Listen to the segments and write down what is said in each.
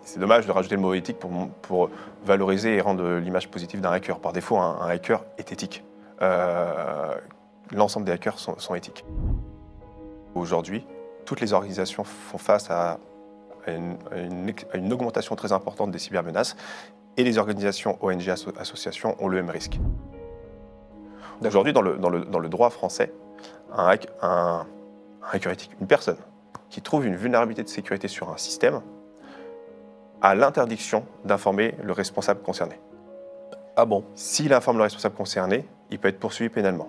c'est dommage de rajouter le mot éthique pour valoriser et rendre l'image positive d'un hacker. Par défaut, un hacker est éthique. L'ensemble des hackers sont éthiques. Aujourd'hui, toutes les organisations font face à une augmentation très importante des cybermenaces et les organisations ONG associations ont le même risque. Aujourd'hui, dans le droit français, un hacker éthique, une personne qui trouve une vulnérabilité de sécurité sur un système, a l'interdiction d'informer le responsable concerné. Ah bon? S'il informe le responsable concerné, il peut être poursuivi pénalement.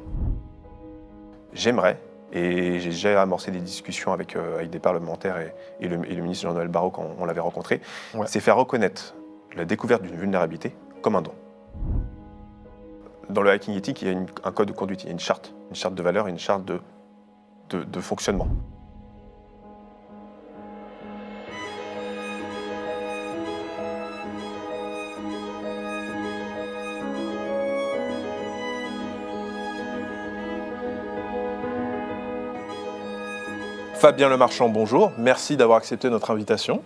J'aimerais, et j'ai déjà amorcé des discussions avec des parlementaires et le ministre Jean-Noël Barrot quand on l'avait rencontré, c'est faire reconnaître la découverte d'une vulnérabilité comme un don. Dans le hacking éthique, il y a un code de conduite, il y a une charte de valeurs et une charte de fonctionnement. Fabien Lemarchand, bonjour. Merci d'avoir accepté notre invitation.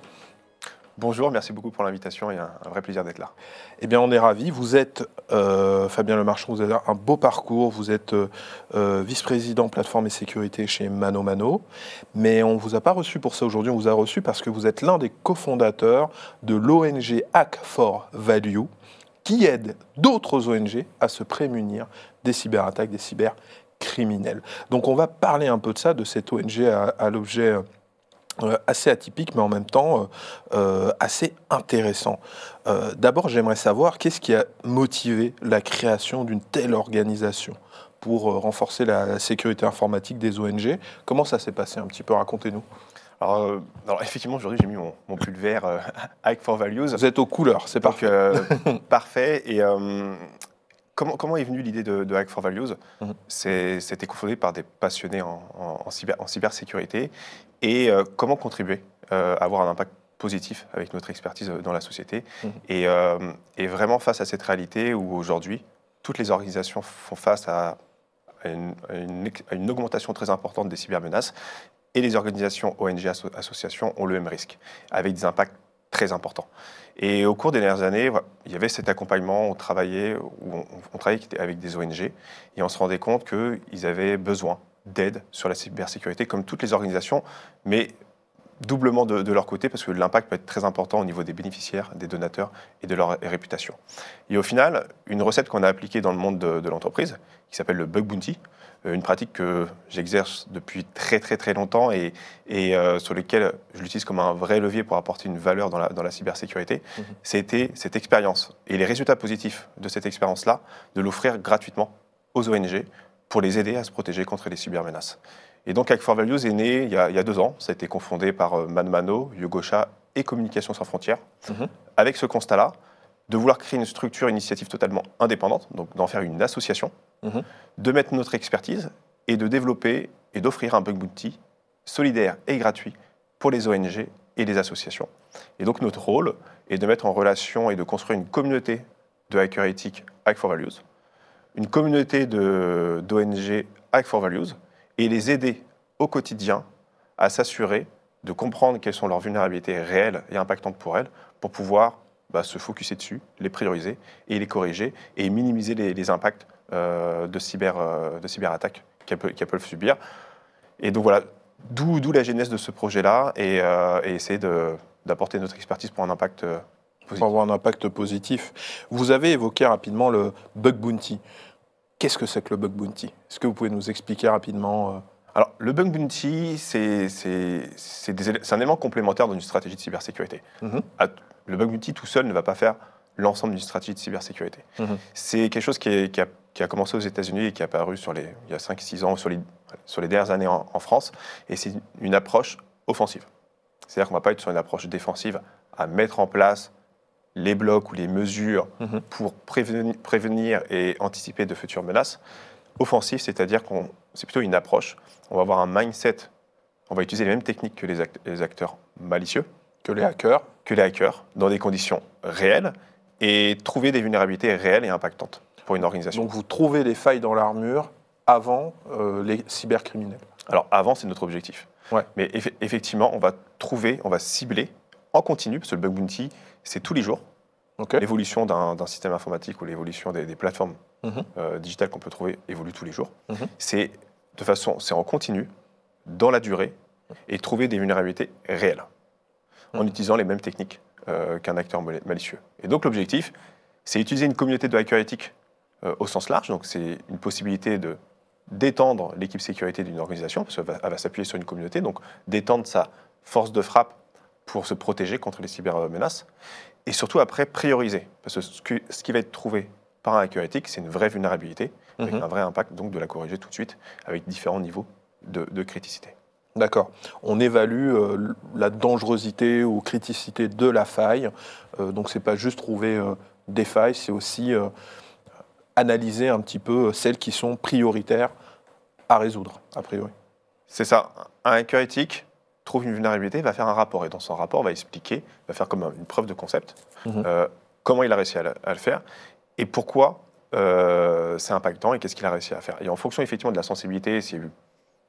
Bonjour, merci beaucoup pour l'invitation et un vrai plaisir d'être là. Eh bien, on est ravis. Vous êtes, Fabien Lemarchand, vous avez un beau parcours. Vous êtes vice-président plateforme et sécurité chez ManoMano. Mais on ne vous a pas reçu pour ça aujourd'hui. On vous a reçu parce que vous êtes l'un des cofondateurs de l'ONG Hack4Value qui aide d'autres ONG à se prémunir des cyberattaques, des cybercriminels. Donc, on va parler un peu de ça, de cette ONG à l'objet assez atypique, mais en même temps assez intéressant. D'abord, j'aimerais savoir qu'est-ce qui a motivé la création d'une telle organisation pour renforcer la sécurité informatique des ONG. Comment ça s'est passé un petit peu? Racontez-nous. Alors effectivement, aujourd'hui, j'ai mis mon pull vert Hack4Values. Vous êtes aux couleurs, c'est parfait. Parfait. Et comment est venue l'idée de Hack4Values? C'était cofondé par des passionnés en cybersécurité. Et comment contribuer à avoir un impact positif avec notre expertise dans la société. Et vraiment face à cette réalité où aujourd'hui, toutes les organisations font face à une augmentation très importante des cybermenaces et les organisations ONG associations ont le même risque, avec des impacts très importants. Et au cours des dernières années, il y avait cet accompagnement, on travaillait avec des ONG et on se rendait compte qu'ils avaient besoin d'aide sur la cybersécurité, comme toutes les organisations, mais doublement de leur côté, parce que l'impact peut être très important au niveau des bénéficiaires, des donateurs et de leur réputation. Et au final, une recette qu'on a appliquée dans le monde de l'entreprise, qui s'appelle le bug bounty, une pratique que j'exerce depuis très longtemps et sur laquelle je l'utilise comme un vrai levier pour apporter une valeur dans la cybersécurité, c'était cette expérience et les résultats positifs de cette expérience-là, de l'offrir gratuitement aux ONG pour les aider à se protéger contre les cybermenaces. Et donc Hack4Values est né il y a 2 ans, ça a été confondé par ManoMano, Yogosha et Communication sans frontières, avec ce constat-là, de vouloir créer une structure, une initiative totalement indépendante, donc d'en faire une association, de mettre notre expertise et de développer et d'offrir un bug bounty solidaire et gratuit pour les ONG et les associations. Et donc notre rôle est de mettre en relation et de construire une communauté de hackers éthiques Hack4Values, une communauté d'ONG Hack4Values et les aider au quotidien à s'assurer de comprendre quelles sont leurs vulnérabilités réelles et impactantes pour elles, pour pouvoir se focusser dessus, les prioriser et les corriger et minimiser les impacts de cyberattaques qu'elles peuvent subir. Et donc voilà, d'où la genèse de ce projet-là et essayer d'apporter notre expertise pour un impact positif. Pour avoir un impact positif. Vous avez évoqué rapidement le bug bounty. Qu'est-ce que c'est que le bug bounty? Est-ce que vous pouvez nous expliquer rapidement Alors, le bug bounty, c'est un élément complémentaire dans une stratégie de cybersécurité. Le bug bounty tout seul ne va pas faire l'ensemble d'une stratégie de cybersécurité. C'est quelque chose qui a commencé aux États-Unis et qui est apparu il y a 5-6 ans sur les dernières années en France. Et c'est une approche offensive. C'est-à-dire qu'on ne va pas être sur une approche défensive à mettre en place les blocs ou les mesures pour prévenir et anticiper de futures menaces. Offensif, c'est-à-dire c'est plutôt une approche. On va avoir un mindset, on va utiliser les mêmes techniques que les acteurs malicieux. Que les hackers. Dans des conditions réelles et trouver des vulnérabilités réelles et impactantes pour une organisation. Donc vous trouvez les failles dans l'armure avant les cybercriminels. Alors avant, c'est notre objectif. Mais effectivement, on va cibler en continu, parce que le bug bounty, c'est tous les jours. Ok. L'évolution d'un système informatique ou l'évolution des plateformes Mhm. digitales qu'on peut trouver évolue tous les jours. Mhm. C'est en continu, dans la durée, et trouver des vulnérabilités réelles, en utilisant les mêmes techniques qu'un acteur malicieux. Et donc l'objectif, c'est utiliser une communauté de hackers éthiques au sens large. Donc c'est une possibilité d'étendre l'équipe sécurité d'une organisation, parce qu'elle va s'appuyer sur une communauté, donc d'étendre sa force de frappe pour se protéger contre les cybermenaces. Et surtout après, prioriser. Parce que ce qui va être trouvé par un hacker éthique, c'est une vraie vulnérabilité, avec un vrai impact, donc de la corriger tout de suite, avec différents niveaux de criticité. D'accord. On évalue la dangerosité ou criticité de la faille. Donc, ce n'est pas juste trouver des failles, c'est aussi analyser un petit peu celles qui sont prioritaires à résoudre, a priori. C'est ça. Un hacker éthique trouve une vulnérabilité, va faire un rapport. Et dans son rapport, va expliquer, va faire comme une preuve de concept, comment il a réussi à le faire et pourquoi c'est impactant et qu'est-ce qu'il a réussi à faire. Et en fonction effectivement de la sensibilité, s'il y a eu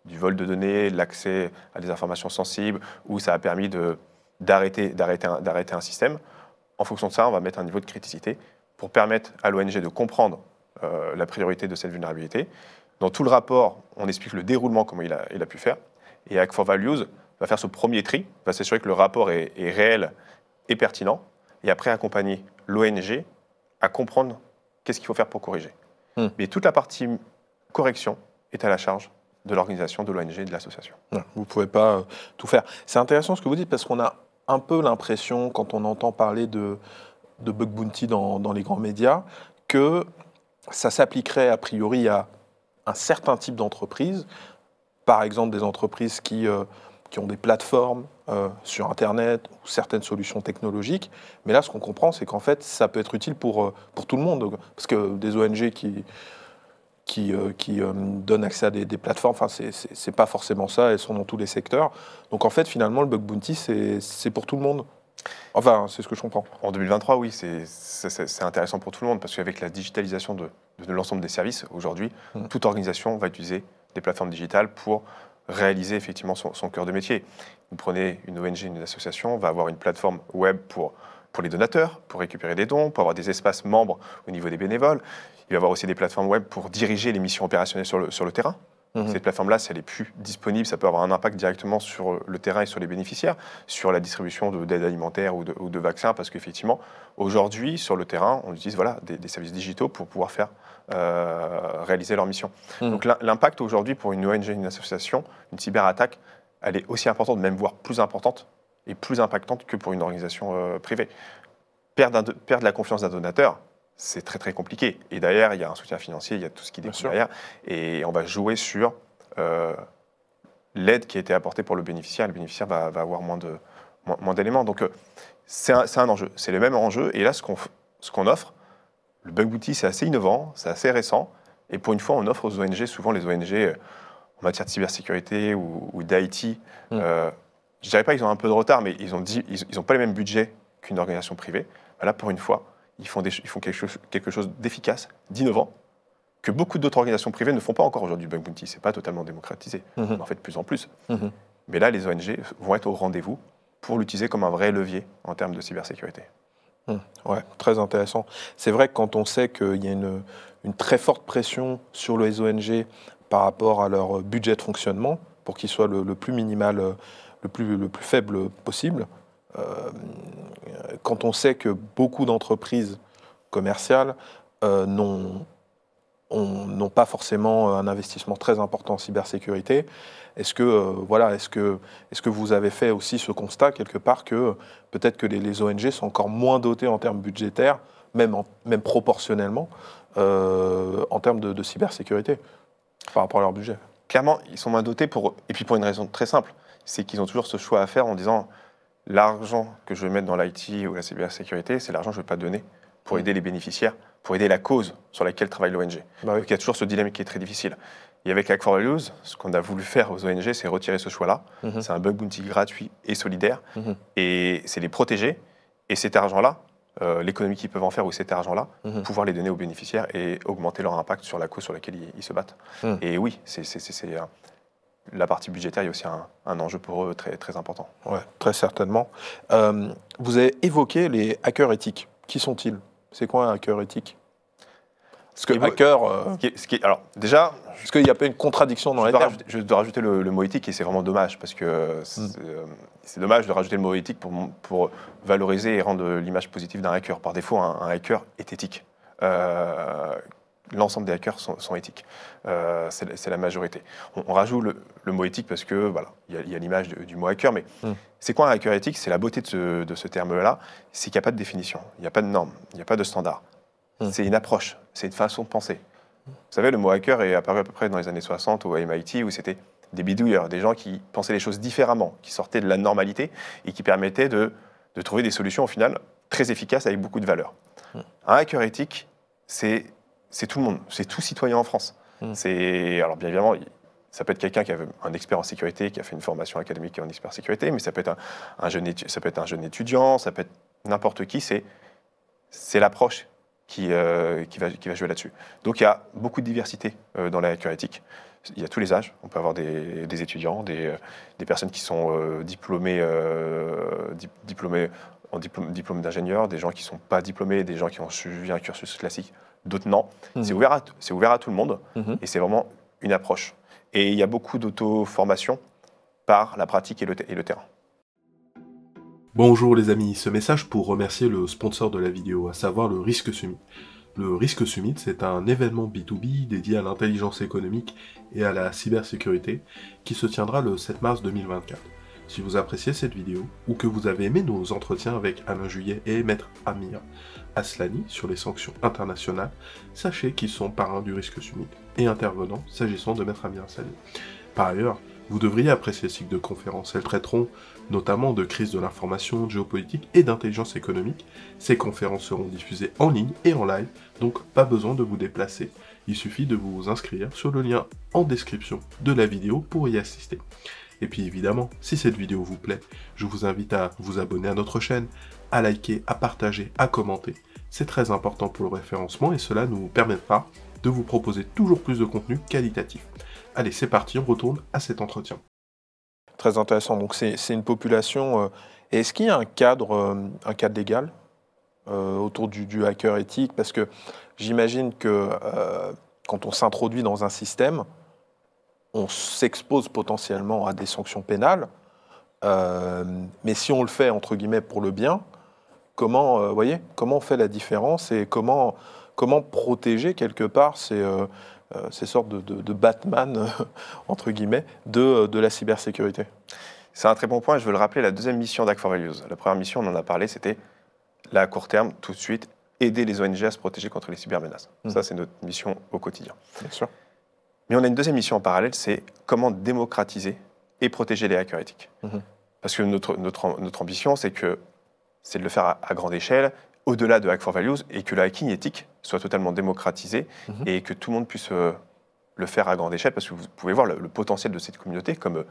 du vol de données, l'accès à des informations sensibles, ou ça a permis d'arrêter un système, en fonction de ça, on va mettre un niveau de criticité pour permettre à l'ONG de comprendre la priorité de cette vulnérabilité. Dans tout le rapport, on explique le déroulement, comment il a pu faire. Et Hack4Values va faire ce premier tri, va s'assurer que le rapport est réel et pertinent, et après accompagner l'ONG à comprendre qu'est-ce qu'il faut faire pour corriger. Mais toute la partie correction est à la charge de l'organisation, de l'ONG et de l'association. Vous ne pouvez pas tout faire. C'est intéressant ce que vous dites, parce qu'on a un peu l'impression, quand on entend parler de bug bounty dans les grands médias, que ça s'appliquerait a priori à un certain type d'entreprise, par exemple des entreprises qui ont des plateformes sur Internet ou certaines solutions technologiques. Mais là, ce qu'on comprend, c'est qu'en fait, ça peut être utile pour tout le monde. Parce que des ONG qui donnent accès à des plateformes, enfin, c'est pas forcément ça, elles sont dans tous les secteurs. Donc en fait, finalement, le bug bounty, c'est pour tout le monde. Enfin, c'est ce que je comprends. En 2023, oui, c'est intéressant pour tout le monde, parce qu'avec la digitalisation de l'ensemble des services, aujourd'hui, toute organisation va utiliser des plateformes digitales pour réaliser effectivement son cœur de métier. Vous prenez une ONG, une association, va avoir une plateforme web pour les donateurs, pour récupérer des dons, pour avoir des espaces membres au niveau des bénévoles. Il va y avoir aussi des plateformes web pour diriger les missions opérationnelles sur le terrain. Cette plateforme-là, si elle n'est plus disponible, ça peut avoir un impact directement sur le terrain et sur les bénéficiaires, sur la distribution d'aide alimentaire ou de vaccins, parce qu'effectivement, aujourd'hui, sur le terrain, on utilise des services digitaux pour pouvoir réaliser leur mission. Donc l'impact aujourd'hui pour une ONG, une association, une cyberattaque, elle est aussi importante, même voire plus importante et plus impactante que pour une organisation privée. Perdre la confiance d'un donateur, c'est très très compliqué. Et derrière, il y a un soutien financier, il y a tout ce qui découle derrière. Et on va jouer sur l'aide qui a été apportée pour le bénéficiaire. Le bénéficiaire va avoir moins d'éléments. Donc c'est un enjeu. C'est le même enjeu. Et là, ce qu'on offre, le bug bounty, c'est assez innovant, c'est assez récent. Et pour une fois, on offre aux ONG, souvent les ONG en matière de cybersécurité ou d'IT, je ne dirais pas qu'ils ont un peu de retard, mais ils n'ont pas les mêmes budgets qu'une organisation privée. Là, pour une fois, ils font quelque chose d'efficace, d'innovant, que beaucoup d'autres organisations privées ne font pas encore aujourd'hui. Le bug bounty, ce n'est pas totalement démocratisé. On en fait de plus en plus. Mais là, les ONG vont être au rendez-vous pour l'utiliser comme un vrai levier en termes de cybersécurité. Ouais, très intéressant. C'est vrai que quand on sait qu'il y a une très forte pression sur les ONG par rapport à leur budget de fonctionnement, pour qu'il soit le plus minimal, le plus faible possible, quand on sait que beaucoup d'entreprises commerciales n'ont pas forcément un investissement très important en cybersécurité, est-ce que vous avez fait aussi ce constat quelque part que peut-être que les ONG sont encore moins dotées en termes budgétaires, même proportionnellement, en termes de cybersécurité par rapport à leur budget? Clairement, ils sont moins dotés et puis pour une raison très simple, c'est qu'ils ont toujours ce choix à faire en disant l'argent que je vais mettre dans l'IT ou la cybersécurité, c'est l'argent que je ne vais pas donner pour aider les bénéficiaires, pour aider la cause sur laquelle travaille l'ONG. Bah oui. Donc il y a toujours ce dilemme qui est très difficile. Et avec Hack4Values, ce qu'on a voulu faire aux ONG, c'est retirer ce choix-là. C'est un bug bounty gratuit et solidaire. Et c'est les protéger. Et cet argent-là, l'économie qu'ils peuvent en faire ou cet argent-là, pouvoir les donner aux bénéficiaires et augmenter leur impact sur la cause sur laquelle ils se battent. Et oui, la partie budgétaire, il y a aussi un enjeu pour eux très, très important. Ouais, très certainement. Vous avez évoqué les hackers éthiques. Qui sont-ils? C'est quoi un hacker éthique? Parce que hacker... alors, déjà... Parce qu'il n'y a pas une contradiction dans les termes. Je dois rajouter le mot éthique et c'est vraiment dommage parce que c'est dommage de rajouter le mot éthique pour valoriser et rendre l'image positive d'un hacker. Par défaut, un hacker est éthique. L'ensemble des hackers sont éthiques. C'est la majorité. On rajoute le mot éthique parce que voilà, il y a l'image du mot hacker, mais c'est quoi un hacker éthique? C'est la beauté de ce terme-là, c'est qu'il n'y a pas de définition, il n'y a pas de normes, il n'y a pas de standard. C'est une approche, c'est une façon de penser. Vous savez, le mot hacker est apparu à peu près dans les années 60 au MIT, où c'était des bidouilleurs, des gens qui pensaient les choses différemment, qui sortaient de la normalité et qui permettaient de trouver des solutions au final très efficaces avec beaucoup de valeur. Un hacker éthique, c'est tout le monde, c'est tout citoyen en France. Alors bien évidemment, ça peut être quelqu'un qui a un expert en sécurité, qui a fait une formation académique en cybersécurité, mais ça peut être un jeune étudiant, ça peut être n'importe qui, c'est l'approche qui va jouer là-dessus. Donc il y a beaucoup de diversité dans la hacker éthique. Il y a tous les âges. On peut avoir des étudiants, des personnes qui sont diplômés en diplôme d'ingénieur, des gens qui ne sont pas diplômés, des gens qui ont suivi un cursus classique, d'autres non. C'est ouvert à tout le monde et c'est vraiment une approche. Et il y a beaucoup d'auto-formation par la pratique et le terrain. Bonjour les amis, ce message pour remercier le sponsor de la vidéo, à savoir le Risque Summit. Le Risque Summit, c'est un événement B2B dédié à l'intelligence économique et à la cybersécurité qui se tiendra le 7 mars 2024. Si vous appréciez cette vidéo ou que vous avez aimé nos entretiens avec Alain Juillet et Maître Amir Aslani sur les sanctions internationales, sachez qu'ils sont parrains du Risque Summit et intervenants s'agissant de Maître Amir Aslani. Par ailleurs, vous devriez apprécier ce cycle de conférences. Elles traiteront notamment de crise de l'information, de géopolitique et d'intelligence économique. Ces conférences seront diffusées en ligne et en live, donc pas besoin de vous déplacer. Il suffit de vous inscrire sur le lien en description de la vidéo pour y assister. Et puis évidemment, si cette vidéo vous plaît, je vous invite à vous abonner à notre chaîne, à liker, à partager, à commenter. C'est très important pour le référencement et cela nous permettra de vous proposer toujours plus de contenu qualitatif. Allez, c'est parti, on retourne à cet entretien. Très intéressant. Donc c'est une population... Est-ce qu'il y a un cadre légal autour du hacker éthique? Parce que j'imagine que quand on s'introduit dans un système, on s'expose potentiellement à des sanctions pénales. Mais si on le fait, entre guillemets, pour le bien, comment on fait la différence et comment protéger quelque part ces sortes de Batman, entre guillemets, de la cybersécurité? C'est un très bon point. Je veux le rappeler, la deuxième mission d'Hack4Values. La première mission, on en a parlé, c'était là, à court terme, tout de suite, aider les ONG à se protéger contre les cybermenaces. Ça, c'est notre mission au quotidien. Bien sûr. Mais on a une deuxième mission en parallèle, c'est comment démocratiser et protéger les hackers éthiques. Parce que notre ambition, c'est de le faire à grande échelle, au-delà de Hack4Values, et que le hacking éthique soit totalement démocratisé et que tout le monde puisse le faire à grande échelle, parce que vous pouvez voir le potentiel de cette communauté, comme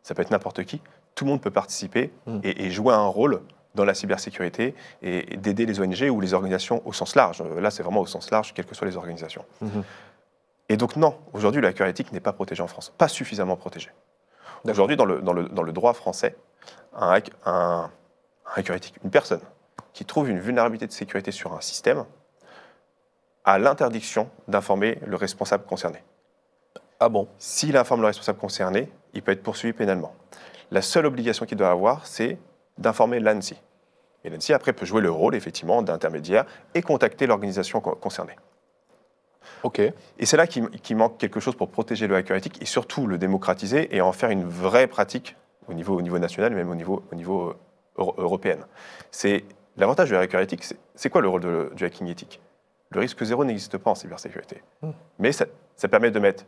ça peut être n'importe qui, tout le monde peut participer et jouer un rôle dans la cybersécurité et d'aider les ONG ou les organisations au sens large. Là, c'est vraiment au sens large, quelles que soient les organisations. Et donc non, aujourd'hui, le hacker éthique n'est pas protégé en France, pas suffisamment protégé. Aujourd'hui, dans le droit français, un hacker éthique, une personne qui trouve une vulnérabilité de sécurité sur un système, a l'interdiction d'informer le responsable concerné. Ah bon? S'il informe le responsable concerné, il peut être poursuivi pénalement. La seule obligation qu'il doit avoir, c'est d'informer l'ANSSI. Et l'ANSSI, après, peut jouer le rôle, effectivement, d'intermédiaire et contacter l'organisation concernée. Ok. Et c'est là qu'il manque quelque chose pour protéger le hacker éthique et surtout le démocratiser et en faire une vraie pratique au niveau national et même au niveau européen. L'avantage du hacker éthique, c'est quoi le rôle du hacking éthique? Le risque zéro n'existe pas en cybersécurité. Mais ça permet de mettre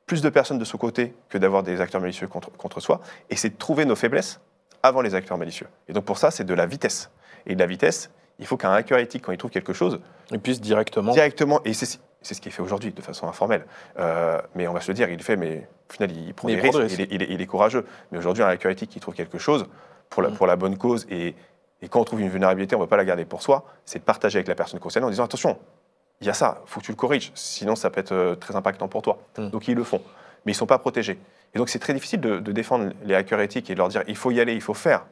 plus de personnes de son côté que d'avoir des acteurs malicieux contre soi, et c'est de trouver nos faiblesses avant les acteurs malicieux. Et donc pour ça, c'est de la vitesse. Et de la vitesse, il faut qu'un hacker éthique, quand il trouve quelque chose... Il puisse directement, et c'est ce qui est fait aujourd'hui, de façon informelle. Mais on va se le dire, il le fait, mais au final, il prend des risques, il est courageux. Mais aujourd'hui, un hacker éthique qui trouve quelque chose pour la bonne cause, et quand on trouve une vulnérabilité, on ne va pas la garder pour soi, c'est de partager avec la personne concernée en disant, attention, il y a ça, il faut que tu le corriges, sinon ça peut être très impactant pour toi. Donc ils le font. mais ils ne sont pas protégés. Et donc c'est très difficile de défendre les hackers éthiques et de leur dire il faut y aller, il faut faire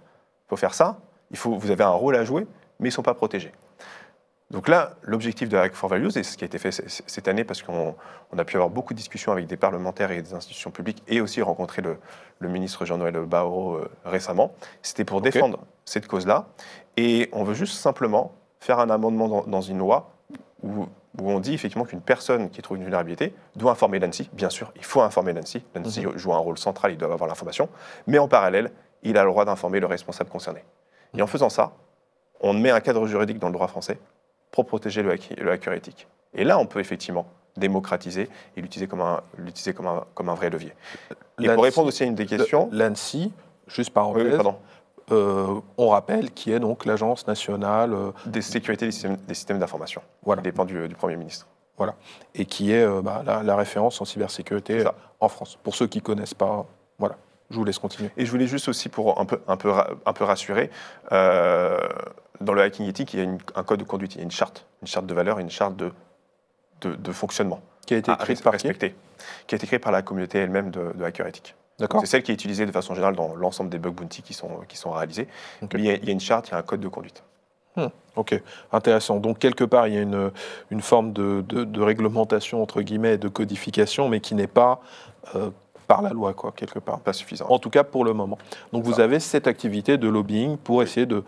ça, vous avez un rôle à jouer, mais ils ne sont pas protégés. Donc là, l'objectif de Hack for Values, et ce qui a été fait cette année, parce qu'on a pu avoir beaucoup de discussions avec des parlementaires et des institutions publiques, et aussi rencontrer le ministre Jean-Noël Barrot récemment, c'était pour défendre cette cause-là. Et on veut juste simplement faire un amendement dans une loi où on dit effectivement qu'une personne qui trouve une vulnérabilité doit informer l'ANSSI. Bien sûr, il faut informer l'ANSSI. L'ANSSI joue un rôle central, il doit avoir l'information. Mais en parallèle, il a le droit d'informer le responsable concerné. Et en faisant ça, on met un cadre juridique dans le droit français pour protéger le hacker éthique. Et là, on peut effectivement démocratiser et l'utiliser comme un vrai levier. Et pour répondre aussi à une des questions... L'ANSSI, juste parenthèse, on rappelle qui est donc l'Agence nationale... des sécurités des systèmes d'information. Voilà. Qui dépend du Premier ministre. Voilà. Et qui est la référence en cybersécurité en France. Pour ceux qui ne connaissent pas, voilà. Je vous laisse continuer. Et je voulais juste aussi, pour un peu rassurer, dans le hacking éthique, il y a un code de conduite, il y a une charte de valeurs et une charte de fonctionnement. Qui a été écrite par qui ? Qui a été écrite par la communauté elle-même de hackers éthiques. C'est celle qui est utilisée de façon générale dans l'ensemble des bug bounty qui sont réalisés. Okay. Mais il y a une charte, il y a un code de conduite. Ok, intéressant. Donc quelque part, il y a une forme de réglementation, entre guillemets, de codification, mais qui n'est pas... par la loi, quoi, quelque part. Pas suffisant. En tout cas, pour le moment. Donc, vous avez cette activité de lobbying pour essayer de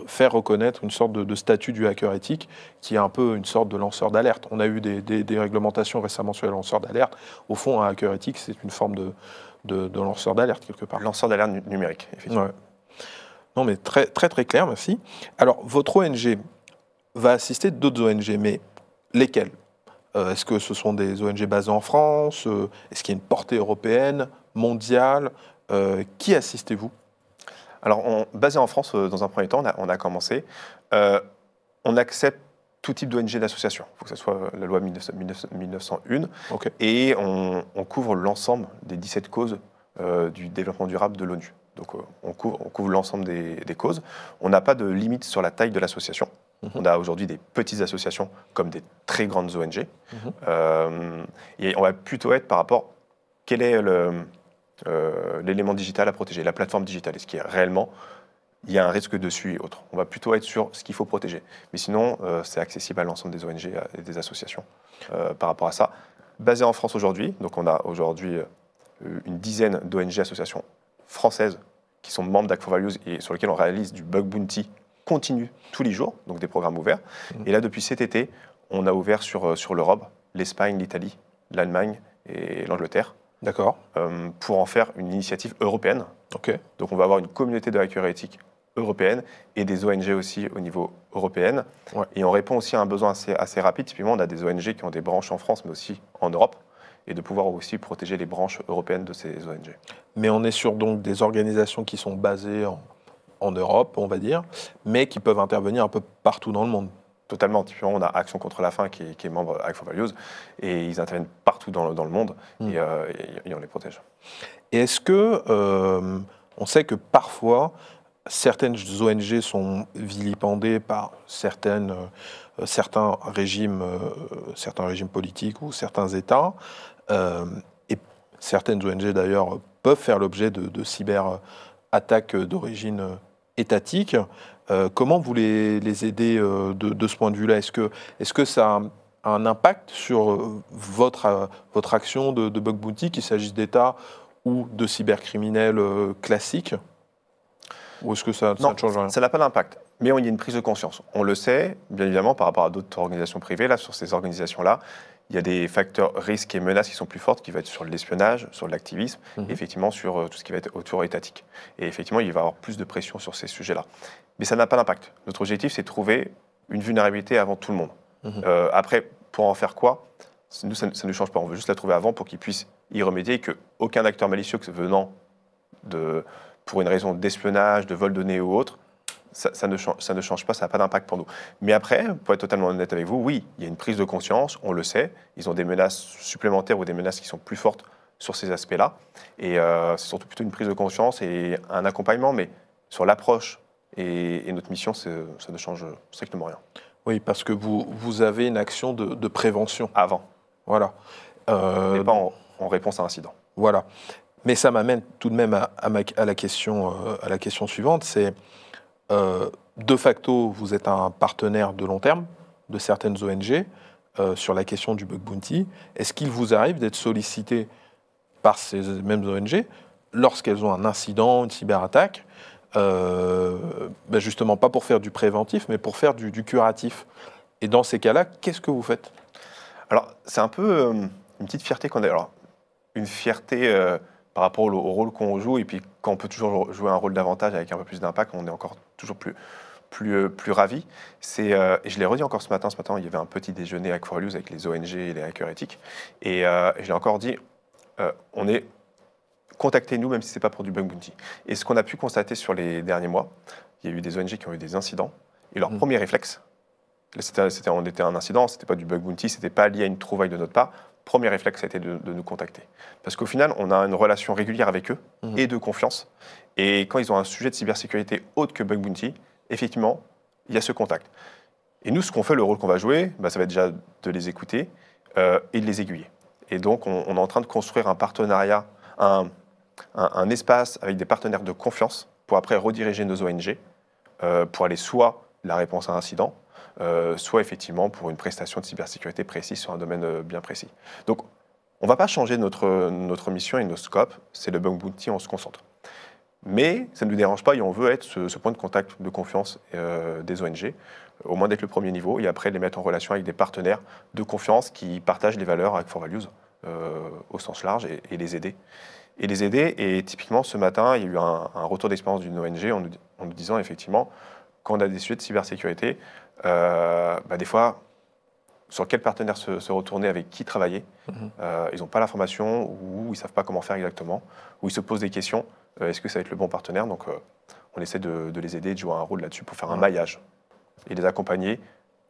faire reconnaître une sorte de statut du hacker éthique qui est un peu une sorte de lanceur d'alerte. On a eu des réglementations récemment sur les lanceurs d'alerte. Au fond, un hacker éthique, c'est une forme de lanceur d'alerte, quelque part. Lanceur d'alerte numérique, effectivement. Ouais. Non, mais très, très, très clair, merci. Alors, votre ONG va assister d'autres ONG, mais lesquelles ? Est-ce que ce sont des ONG basées en France ? Est-ce qu'il y a une portée européenne, mondiale ? Qui assistez-vous ? Alors, basé en France, dans un premier temps, on a commencé. On accepte tout type d'ONG d'association. Il faut que ce soit la loi 1901. Okay. Et on couvre l'ensemble des 17 causes du développement durable de l'ONU. Donc, on couvre l'ensemble des causes. On n'a pas de limite sur la taille de l'association. On a aujourd'hui des petites associations comme des très grandes ONG. Et on va plutôt être par rapport à quel est l'élément digital à protéger, la plateforme digitale. Est-ce qu'il y a réellement il y a un risque dessus et autres. On va plutôt être sur ce qu'il faut protéger. Mais sinon, c'est accessible à l'ensemble des ONG et des associations par rapport à ça. Basé en France aujourd'hui, donc on a aujourd'hui une dizaine d'ONG associations françaises qui sont membres d'Hack for Values et sur lesquelles on réalise du bug bounty continue tous les jours, donc des programmes ouverts. Et là, depuis cet été, on a ouvert sur l'Europe, l'Espagne, l'Italie, l'Allemagne et l'Angleterre. D'accord. Pour en faire une initiative européenne. Okay. Donc on va avoir une communauté de hackers éthiques européenne et des ONG aussi au niveau européen. Ouais. Et on répond aussi à un besoin assez rapide. Typiquement, on a des ONG qui ont des branches en France, mais aussi en Europe, et de pouvoir aussi protéger les branches européennes de ces ONG. Mais on est sur donc des organisations qui sont basées en Europe, on va dire, mais qui peuvent intervenir un peu partout dans le monde. Totalement. Typiquement, on a Action contre la faim qui est membre Hack for Values, et ils interviennent partout dans le monde, et on les protège. Et est-ce que, on sait que parfois, certaines ONG sont vilipendées par certains régimes politiques ou certains États, et certaines ONG d'ailleurs peuvent faire l'objet de cyberattaques d'origine étatique. Comment vous les aidez de ce point de vue-là ? Est-ce que ça a un impact sur votre action de bug bounty, qu'il s'agisse d'États ou de cybercriminels classiques ? Ou est-ce que ça ne change rien ? Ça n'a pas d'impact. Mais il y a une prise de conscience. On le sait, bien évidemment, par rapport à d'autres organisations privées. Là, sur ces organisations-là, il y a des facteurs risques et menaces qui sont plus fortes, qui vont être sur l'espionnage, sur l'activisme, et effectivement sur tout ce qui va être autour étatique. Et effectivement, il va y avoir plus de pression sur ces sujets-là. Mais ça n'a pas d'impact. Notre objectif, c'est de trouver une vulnérabilité avant tout le monde. Après, pour en faire quoi ? Nous, ça ne change pas. On veut juste la trouver avant pour qu'ils puissent y remédier et qu'aucun acteur malicieux venant pour une raison d'espionnage, de vol de données ou autre, ça ne change pas, ça n'a pas d'impact pour nous. Mais après, pour être totalement honnête avec vous, oui, il y a une prise de conscience, on le sait, ils ont des menaces supplémentaires ou des menaces qui sont plus fortes sur ces aspects-là. Et c'est surtout plutôt une prise de conscience et un accompagnement, mais sur l'approche et notre mission, ça ne change strictement rien. Oui, parce que vous avez une action de prévention. Avant. Voilà. Mais pas en réponse à un incident. Voilà. Mais ça m'amène tout de même à la question suivante, c'est de facto, vous êtes un partenaire de long terme de certaines ONG sur la question du bug bounty. Est-ce qu'il vous arrive d'être sollicité par ces mêmes ONG lorsqu'elles ont un incident, une cyberattaque, justement pas pour faire du préventif, mais pour faire du curatif? Et dans ces cas-là, qu'est-ce que vous faites? Alors, c'est un peu une petite fierté qu'on a. Alors, une fierté par rapport au rôle qu'on joue, et puis quand on peut toujours jouer un rôle davantage avec un peu plus d'impact, on est encore toujours plus ravis. Et je l'ai redit encore ce matin. Ce matin, il y avait un petit déjeuner avec Hack4Values avec les ONG et les hackers éthiques. Et je l'ai encore dit, contactez-nous même si ce n'est pas pour du bug bounty. Et ce qu'on a pu constater sur les derniers mois, il y a eu des ONG qui ont eu des incidents. Et leur premier réflexe, on était un incident, ce n'était pas du bug bounty, ce n'était pas lié à une trouvaille de notre part. Premier réflexe, ça a été de nous contacter. Parce qu'au final, on a une relation régulière avec eux et de confiance. Et quand ils ont un sujet de cybersécurité autre que bug bounty, effectivement, il y a ce contact. Et nous, ce qu'on fait, le rôle qu'on va jouer, ça va être déjà de les écouter et de les aiguiller. Et donc, on est en train de construire un partenariat, un espace avec des partenaires de confiance pour après rediriger nos ONG pour aller soit la réponse à un incident, soit effectivement pour une prestation de cybersécurité précise sur un domaine bien précis. Donc, on ne va pas changer notre mission et nos scopes, c'est le bug bounty, on se concentre. Mais ça ne nous dérange pas et on veut être ce point de contact de confiance des ONG, au moins d'être le premier niveau, et après les mettre en relation avec des partenaires de confiance qui partagent les valeurs avec Hack4Values au sens large et les aider. Et typiquement, ce matin, il y a eu un retour d'expérience d'une ONG en nous disant effectivement, quand on a des sujets de cybersécurité, des fois, sur quel partenaire se retourner, avec qui travailler. Ils n'ont pas l'information, ou ils ne savent pas comment faire exactement, ou ils se posent des questions. Est-ce que ça va être le bon partenaire? Donc, on essaie de les aider, de jouer un rôle là-dessus pour faire un maillage et les accompagner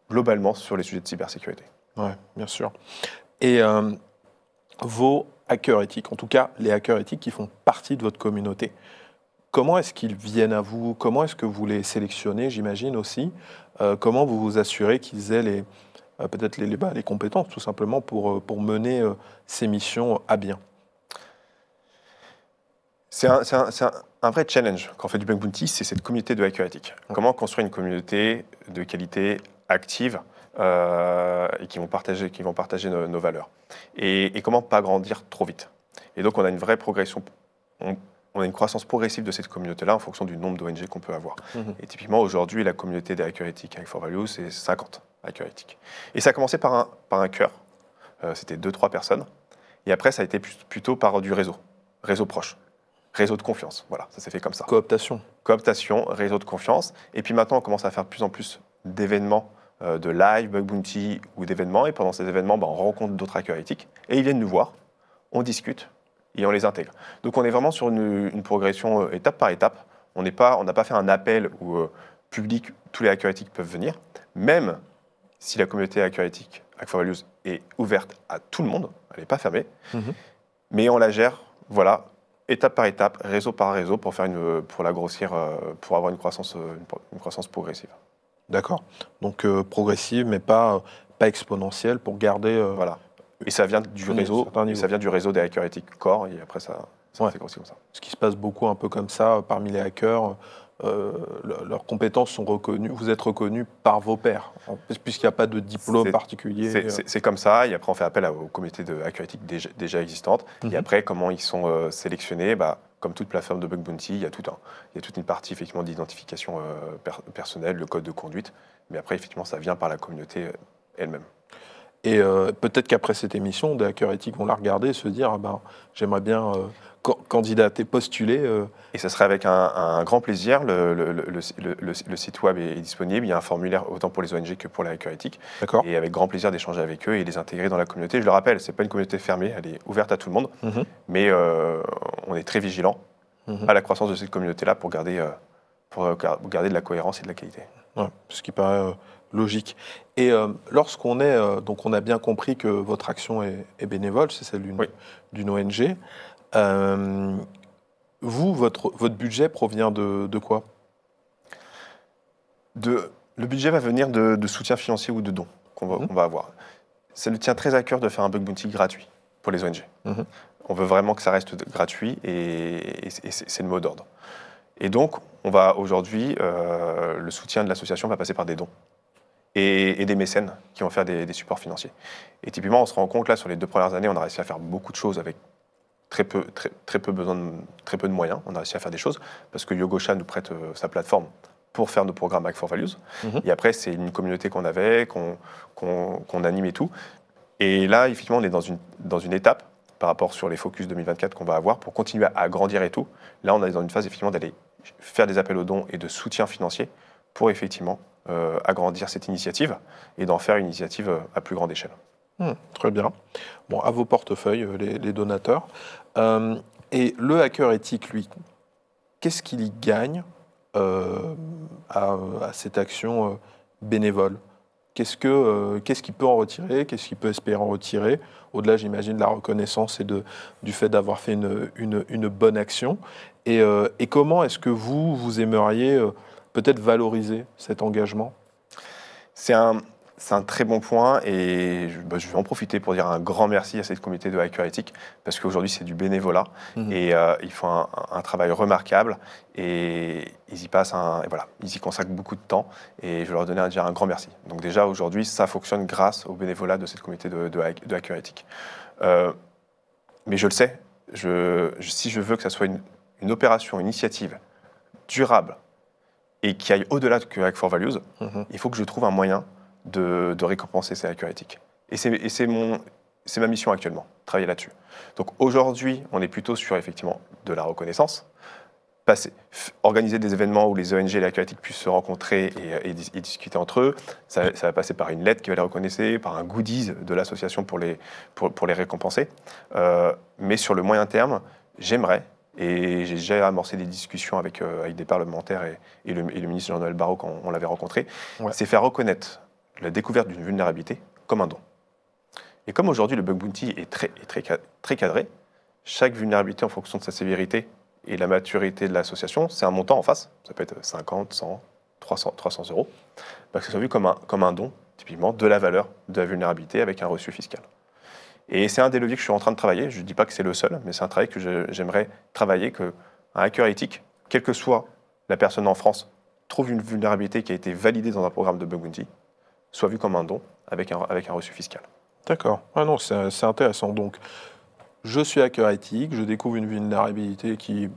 globalement sur les sujets de cybersécurité. Oui, bien sûr. Et vos hackers éthiques, en tout cas les hackers éthiques qui font partie de votre communauté, comment est-ce qu'ils viennent à vous? Comment est-ce que vous les sélectionnez, j'imagine aussi? Comment vous vous assurez qu'ils aient peut-être les compétences, tout simplement, pour mener ces missions à bien? C'est un vrai challenge quand on fait du bug bounty, c'est cette communauté de hackers éthiques. Comment construire une communauté de qualité active et qui vont partager nos valeurs. Et comment pas grandir trop vite. Et donc on a une vraie progression, on a une croissance progressive de cette communauté-là en fonction du nombre d'ONG qu'on peut avoir. Et typiquement aujourd'hui, la communauté des hackers éthiques avec Hack4Values, c'est 50 hackers éthiques. Et ça a commencé par un cœur, c'était 2-3 personnes. Et après, ça a été plutôt par du réseau proche. Réseau de confiance, voilà, ça s'est fait comme ça. Cooptation, réseau de confiance. Et puis maintenant, on commence à faire de plus en plus d'événements, de live, bug bounty ou d'événements. Et pendant ces événements, on rencontre d'autres hackers éthiques. Et ils viennent nous voir, on discute et on les intègre. Donc on est vraiment sur une progression étape par étape. On n'a pas fait un appel où public, tous les hackers éthiques peuvent venir. Même si la communauté hacker éthique Hack4Values est ouverte à tout le monde, elle n'est pas fermée. Mais on la gère, voilà, étape par étape, réseau par réseau, pour la grossir, pour avoir une croissance progressive. D'accord. Donc progressive, mais pas exponentielle, pour garder. Voilà. Et ça vient du réseau des hackers éthiques core, et après ça s'est grossi comme ça. Ce qui se passe beaucoup un peu comme ça parmi les hackers. Leurs compétences sont reconnues, vous êtes reconnus par vos pairs, puisqu'il n'y a pas de diplôme particulier. C'est comme ça, et après on fait appel aux communautés de hackers éthiques déjà existantes. Et après, comment ils sont sélectionnés, comme toute plateforme de bug bounty, il y a toute une partie effectivement d'identification personnelle, le code de conduite, mais après effectivement ça vient par la communauté elle-même. Et peut-être qu'après cette émission, des hackers éthiques vont la regarder et se dire j'aimerais bien candidater, postuler. Et ce serait avec un grand plaisir. Le site web est disponible. Il y a un formulaire autant pour les ONG que pour les hackers éthiques. D'accord. Et avec grand plaisir d'échanger avec eux et les intégrer dans la communauté. Je le rappelle, ce n'est pas une communauté fermée, elle est ouverte à tout le monde. Mais on est très vigilant à la croissance de cette communauté-là pour garder de la cohérence et de la qualité. Ouais, ce qui paraît logique. Et lorsqu'on donc on a bien compris que votre action est bénévole, c'est celle d'une ONG. Vous, votre budget provient de quoi? Le budget va venir de soutien financier ou de dons qu'on va avoir. Ça nous tient très à cœur de faire un bug bounty gratuit. pour les ONG. On veut vraiment que ça reste gratuit et c'est le mot d'ordre. Et donc, on va aujourd'hui, le soutien de l'association va passer par des dons et des mécènes qui vont faire des supports financiers. Et typiquement, on se rend compte là, sur les 2 premières années, on a réussi à faire beaucoup de choses avec très peu de moyens. On a réussi à faire des choses parce que Yogosha nous prête sa plateforme pour faire nos programmes Hack for Values. Et après, c'est une communauté qu'on avait, qu'on anime et tout. Et là, effectivement, on est dans une étape par rapport sur les focus 2024 qu'on va avoir pour continuer à grandir et tout. Là, on est dans une phase effectivement d'aller faire des appels aux dons et de soutien financier pour effectivement agrandir cette initiative et d'en faire une initiative à plus grande échelle. Très bien. Bon, à vos portefeuilles, les donateurs. Et le hacker éthique, lui, qu'est-ce qu'il y gagne à cette action bénévole? Qu'est-ce qu'il peut en retirer? Qu'est-ce qu'il peut espérer en retirer? Au-delà, j'imagine, de la reconnaissance et du fait d'avoir fait une bonne action. Et comment est-ce que vous aimeriez peut-être valoriser cet engagement? C'est un très bon point et je vais en profiter pour dire un grand merci à cette communauté de hackers éthiques parce qu'aujourd'hui c'est du bénévolat et ils font un travail remarquable et ils y passent ils y consacrent beaucoup de temps et je veux leur donner un grand merci. Donc déjà aujourd'hui ça fonctionne grâce au bénévolat de cette communauté de hackers éthiques. Mais je le sais, si je veux que ça soit une opération, une initiative durable et qui aille au-delà que Hack for Values, il faut que je trouve un moyen de récompenser ces hackers éthiques. Et c'est ma mission actuellement, travailler là-dessus. Donc aujourd'hui, on est plutôt sur effectivement de la reconnaissance, organiser des événements où les ONG et les hackers éthiques puissent se rencontrer et discuter entre eux. Ça va passer par une lettre qui va les reconnaître, par un goodies de l'association pour les récompenser. Mais sur le moyen terme, j'aimerais, et j'ai déjà amorcé des discussions avec des parlementaires et le ministre Jean-Noël Barrot quand on l'avait rencontré, c'est faire reconnaître la découverte d'une vulnérabilité comme un don. Et comme aujourd'hui le bug bounty est très cadré, chaque vulnérabilité en fonction de sa sévérité et la maturité de l'association, c'est un montant en face, ça peut être 50, 100, 300 euros, que ce soit vu comme un don, typiquement, de la valeur de la vulnérabilité avec un reçu fiscal. Et c'est un des leviers que je suis en train de travailler, je ne dis pas que c'est le seul, mais c'est un travail que j'aimerais travailler, qu'un hacker éthique, quelle que soit la personne en France, trouve une vulnérabilité qui a été validée dans un programme de bug bounty, soit vu comme un don avec un reçu fiscal. D'accord. Ah non, c'est intéressant. Donc, je suis hacker éthique, je découvre une vulnérabilité qui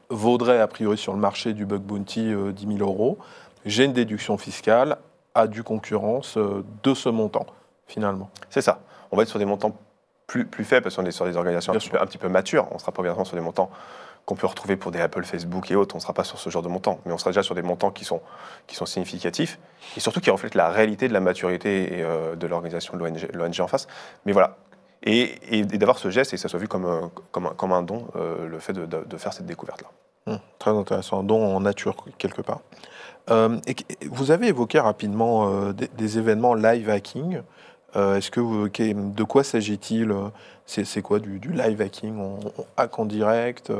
vaudrait a priori sur le marché du bug bounty 10 000 euros. J'ai une déduction fiscale à due concurrence de ce montant, finalement. C'est ça. On va être sur des montants plus faibles parce qu'on est sur des organisations un petit peu matures. On ne sera pas obligatoirement sur des montants qu'on peut retrouver pour des Apple, Facebook et autres. On ne sera pas sur ce genre de montants, mais on sera déjà sur des montants qui sont significatifs et surtout qui reflètent la réalité de la maturité et de l'organisation de l'ONG en face. Mais voilà. Et d'avoir ce geste et que ça soit vu comme un don, le fait de faire cette découverte-là. Très intéressant, un don en nature quelque part. Et vous avez évoqué rapidement des événements live hacking. De quoi s'agit-il? C'est quoi du live hacking? On hack en direct?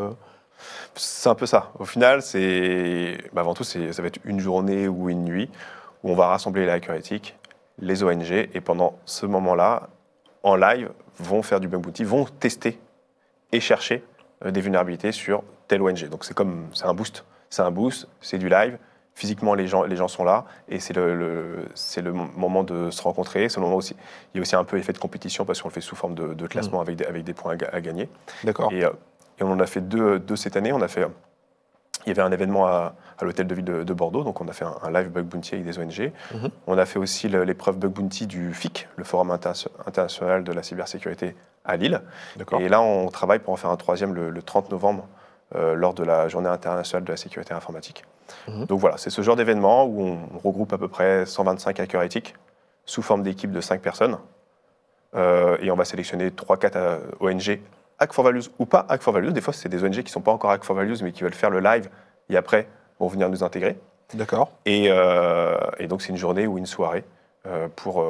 C'est un peu ça. Au final, avant tout, ça va être une journée ou une nuit où on va rassembler les hackers éthiques, les ONG, et pendant ce moment-là, en live, vont faire du bug bounty, vont tester et chercher des vulnérabilités sur telle ONG. Donc c'est un boost. C'est un boost, c'est du live. Physiquement, les gens sont là et c'est le moment de se rencontrer. C'est le moment aussi. Il y a aussi un peu effet de compétition parce qu'on le fait sous forme de classement avec des points à gagner. D'accord. Et on en a fait deux cette année. Il y avait un événement à l'hôtel de ville de Bordeaux, donc on a fait un live bug bounty avec des ONG. On a fait aussi l'épreuve bug bounty du FIC, le Forum international de la cybersécurité à Lille. Et là, on travaille pour en faire un troisième le 30 novembre lors de la journée internationale de la sécurité informatique. Donc voilà, c'est ce genre d'événement où on regroupe à peu près 125 hackers éthiques sous forme d'équipe de 5 personnes. Et on va sélectionner 3-4 ONG Hack for Values ou pas Hack for Values. Des fois, c'est des ONG qui ne sont pas encore Hack for Values, mais qui veulent faire le live et après vont venir nous intégrer. D'accord. Et donc, c'est une journée ou une soirée pour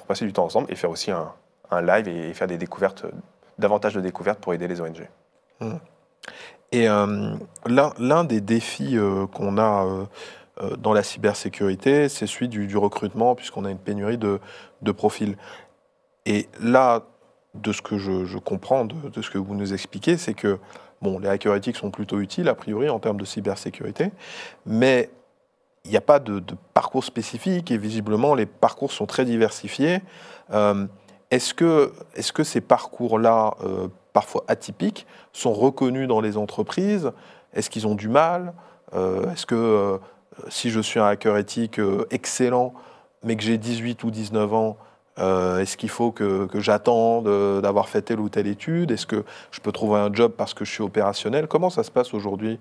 passer du temps ensemble et faire aussi un live et faire davantage de découvertes pour aider les ONG. Et l'un des défis qu'on a dans la cybersécurité, c'est celui du recrutement, puisqu'on a une pénurie de profils. Et là, de ce que je comprends de ce que vous nous expliquez, c'est que bon, les hackers éthiques sont plutôt utiles, a priori, en termes de cybersécurité, mais il n'y a pas de parcours spécifique et visiblement, les parcours sont très diversifiés. Est-ce que ces parcours-là, parfois atypiques, sont reconnus dans les entreprises? Est-ce qu'ils ont du mal? Est-ce que si je suis un hacker éthique excellent, mais que j'ai 18 ou 19 ans, est-ce qu'il faut que j'attende d'avoir fait telle ou telle étude? Est-ce que je peux trouver un job parce que je suis opérationnel? Comment ça se passe aujourd'hui,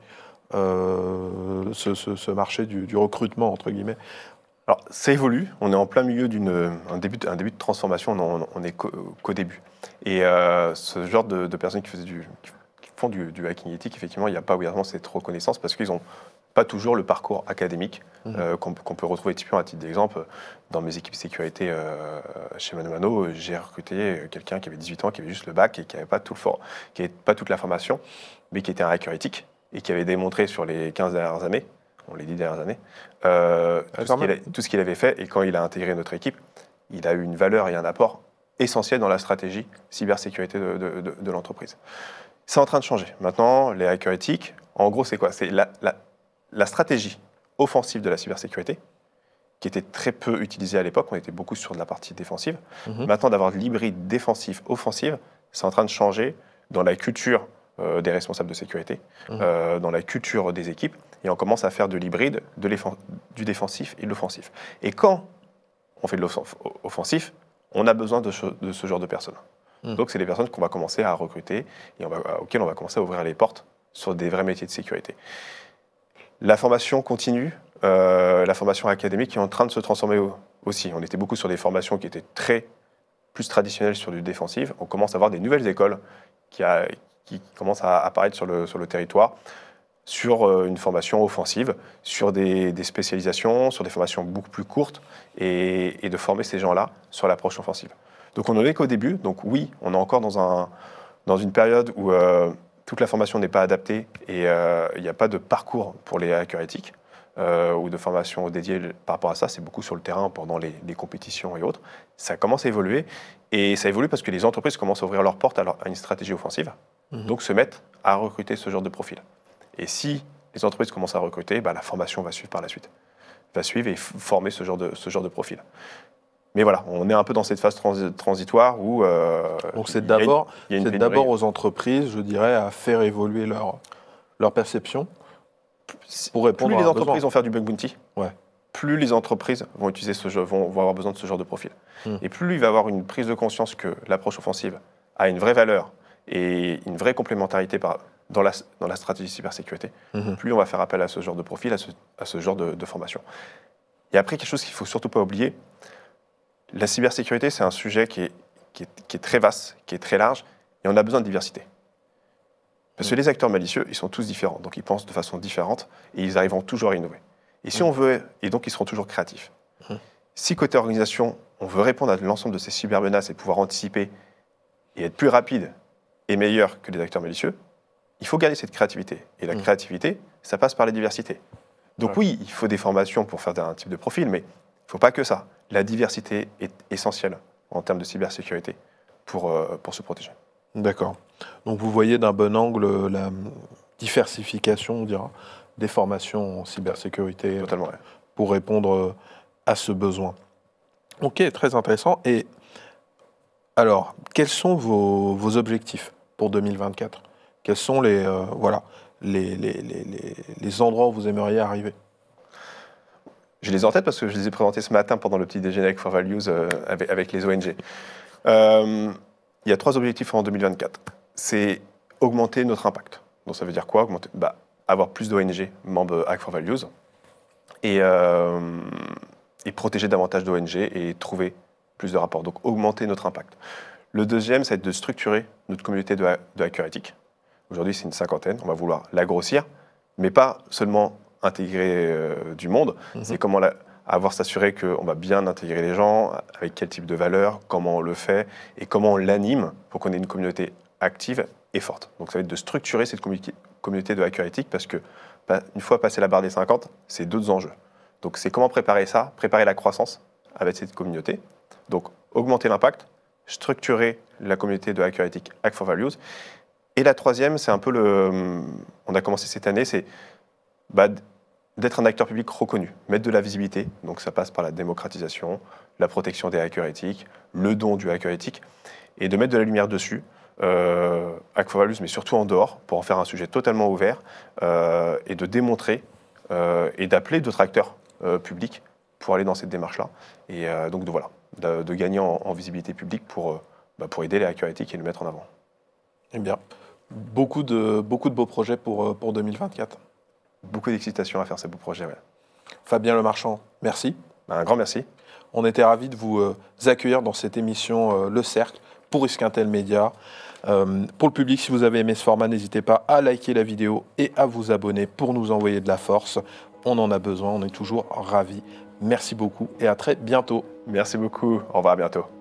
ce marché du recrutement, entre guillemets? Alors, ça évolue. On est en plein milieu d'un début de transformation. On est qu'au début. Et ce genre de personnes qui font du hacking éthique, effectivement, il n'y a pas obligatoirement cette reconnaissance parce qu'ils n'ont pas toujours le parcours académique qu'on peut retrouver typiquement à titre d'exemple. Dans mes équipes sécurité chez ManoMano, j'ai recruté quelqu'un qui avait 18 ans, qui avait juste le bac et qui n'avait pas toute la formation, mais qui était un hacker éthique et qui avait démontré sur les 15 dernières années, les 10 dernières années, tout ce qu'il avait fait. Et quand il a intégré notre équipe, il a eu une valeur et un apport essentiel dans la stratégie cybersécurité de l'entreprise. C'est en train de changer. Maintenant, les hackers éthiques, en gros, c'est quoi? C'est la stratégie offensive de la cybersécurité, qui était très peu utilisée à l'époque. On était beaucoup sur de la partie défensive. Maintenant, d'avoir de l'hybride défensif-offensive, c'est en train de changer dans la culture des responsables de sécurité, dans la culture des équipes, et on commence à faire de l'hybride, du défensif et de l'offensif. Et quand on fait de l'offensif, on a besoin de ce genre de personnes. Donc, c'est des personnes qu'on va commencer à recruter et auxquelles on va commencer à ouvrir les portes sur des vrais métiers de sécurité. La formation continue, la formation académique est en train de se transformer aussi. On était beaucoup sur des formations qui étaient plus traditionnelles sur du défensif. On commence à avoir des nouvelles écoles qui commencent à apparaître sur le territoire, sur une formation offensive, sur des spécialisations, sur des formations beaucoup plus courtes et de former ces gens-là sur l'approche offensive. Donc on n'en est qu'au début. Donc oui, on est encore dans une période où toute la formation n'est pas adaptée et il n'y a pas de parcours pour les hackers éthiques ou de formation dédiée par rapport à ça. C'est beaucoup sur le terrain pendant les compétitions et autres. Ça commence à évoluer et ça évolue parce que les entreprises commencent à ouvrir leurs portes à une stratégie offensive, donc se mettent à recruter ce genre de profil. Et si les entreprises commencent à recruter, la formation va suivre par la suite, va suivre et former ce genre de profil. Mais voilà, on est un peu dans cette phase transitoire où... Donc c'est d'abord aux entreprises, je dirais, à faire évoluer leur perception pour répondre à plus les un entreprises besoin. vont faire du bug bounty, Ouais. plus les entreprises vont utiliser vont avoir besoin de ce genre de profil. Et plus il va y avoir une prise de conscience que l'approche offensive a une vraie valeur et une vraie complémentarité dans la stratégie cybersécurité, plus on va faire appel à ce genre de profil, à ce genre de formation. Et après, quelque chose qu'il ne faut surtout pas oublier, la cybersécurité, c'est un sujet qui est très vaste, qui est très large, et on a besoin de diversité. Parce que les acteurs malicieux, ils sont tous différents, donc ils pensent de façon différente, et ils arriveront toujours à innover. Et si on veut, et donc ils seront toujours créatifs. Si côté organisation, on veut répondre à l'ensemble de ces cybermenaces et pouvoir anticiper et être plus rapide et meilleur que les acteurs malicieux, il faut garder cette créativité. Et la créativité, ça passe par la diversité. Donc oui, il faut des formations pour faire un type de profil, mais il ne faut pas que ça. La diversité est essentielle en termes de cybersécurité pour se protéger. D'accord. Donc vous voyez d'un bon angle la diversification, on dira, des formations en cybersécurité. Totalement, ouais. Pour répondre à ce besoin. Ok, très intéressant. Et alors, quels sont vos objectifs pour 2024 ? Quels sont les endroits où vous aimeriez arriver ? Je les ai en tête parce que je les ai présentés ce matin pendant le petit déjeuner avec For Values avec les ONG. Il y a 3 objectifs en 2024. C'est augmenter notre impact. Donc ça veut dire quoi ? Avoir plus d'ONG membres Hack for Values et protéger davantage d'ONG et trouver plus de rapports. Donc augmenter notre impact. Le deuxième, c'est de structurer notre communauté de hackers éthiques. Aujourd'hui, c'est une 50aine. On va vouloir la grossir, mais pas seulement intégrer du monde. C'est comment s'assurer qu'on va bien intégrer les gens, avec quel type de valeurs, comment on le fait et comment on l'anime pour qu'on ait une communauté active et forte. Donc ça va être de structurer cette communauté de hackers éthiques parce que une fois passé la barre des 50, c'est d'autres enjeux. Donc c'est comment préparer ça, préparer la croissance avec cette communauté. Donc augmenter l'impact, structurer la communauté de hackers éthiques Hack for Values. Et la troisième, c'est un peu on a commencé cette année, c'est d'être un acteur public reconnu, mettre de la visibilité. Donc ça passe par la démocratisation, la protection des hackers éthiques, le don du hacker éthique, et de mettre de la lumière dessus. Hack for Values, mais surtout en dehors, pour en faire un sujet totalement ouvert, et de démontrer et d'appeler d'autres acteurs publics pour aller dans cette démarche-là. Et donc voilà, de gagner en visibilité publique pour aider les hackers éthiques et le mettre en avant. Eh bien, beaucoup de beaux projets pour 2024. Beaucoup d'excitation à faire ces beaux projets. Ouais. Fabien Lemarchand, merci. Un grand merci. On était ravis de vous accueillir dans cette émission Le Cercle pour Isquintel Média. Pour le public, si vous avez aimé ce format, n'hésitez pas à liker la vidéo et à vous abonner pour nous envoyer de la force. On en a besoin, on est toujours ravis. Merci beaucoup et à très bientôt. Merci beaucoup. Au revoir, à bientôt.